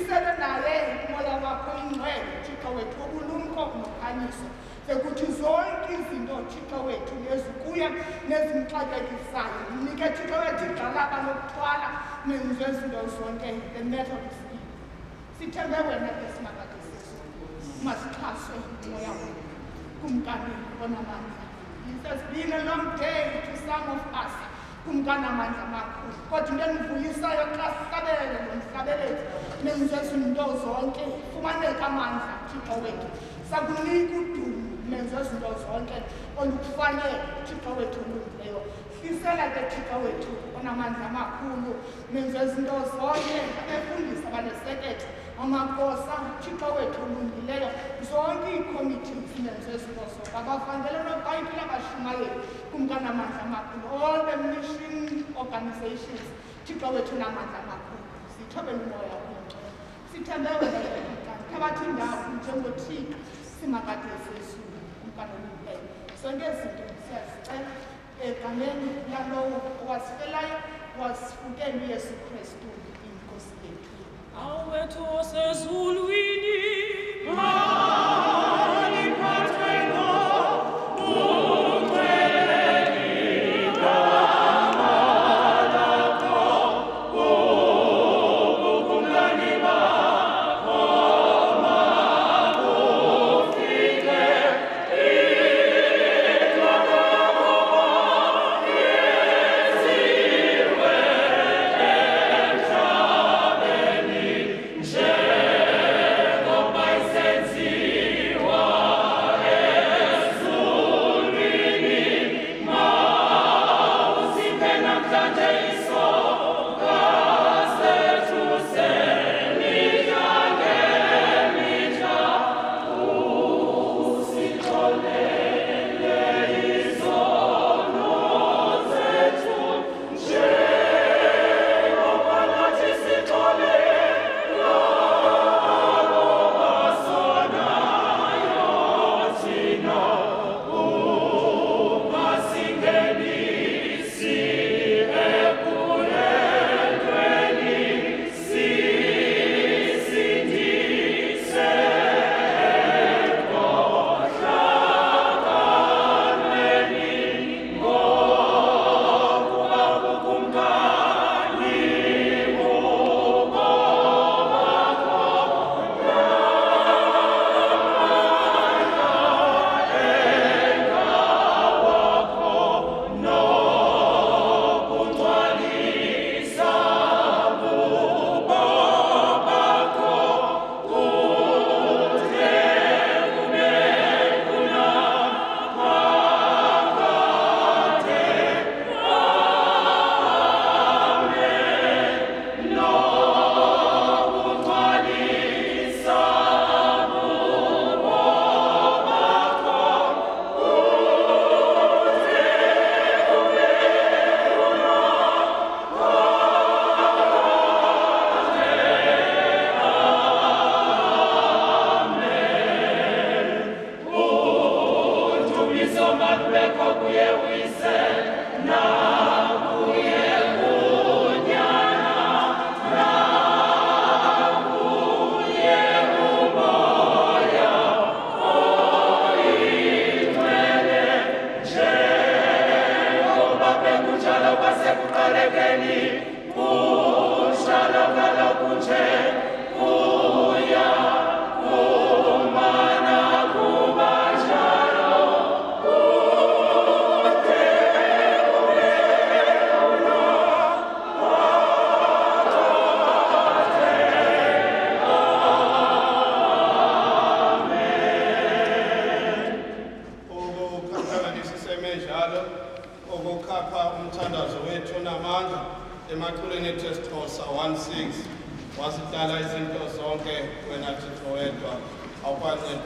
sisele naye umoya wakho ingcwele Thixo wethu ubulumko nokhanyiso sekuthi zonke izinto Thixo wethu nezikuya nezimxakekisayo mnike Thixo wethu igxalaba lokuthwala nenze izinto zonke the methods sithembe wena ke simakade sesu masixhaswe umoya wethu kumkani onamandla. It has been a long day to some of us kumkani amandla amakhulu kodwa into endivuyisayo xa sihlabele nomhlabelethu nenze izinto zonke fumaneka amandla Thixo wethu sakunika udumo nenze izinto zonke olukufanele Thixo wethu olungileyo hlisela ke Thixo wethu onamandla amakhulu nenze izinto zonke abefundisa abanesekethe amagosa Thixo wethu olungileyo zonke ii-committees nenze izinto zonke abavangele nobhayibhile abashumayeli kumkani amandla amakhulu all the mission organizations Thixo wethu namandla amakhulu sithobele umoya womngcwele sithembe wena phakathi indawo njengothixo simakade sesu kumkani olungileyo zonke izinto siyazicela egameni lalowo owasifelayo wasifukela uYesu Kristu inkosi yethu. Bawo wethu osezulwini emaculeni ethu esiXhosa 1:6 wasidala izinto zonke wena Thixo wedwa awukwanceda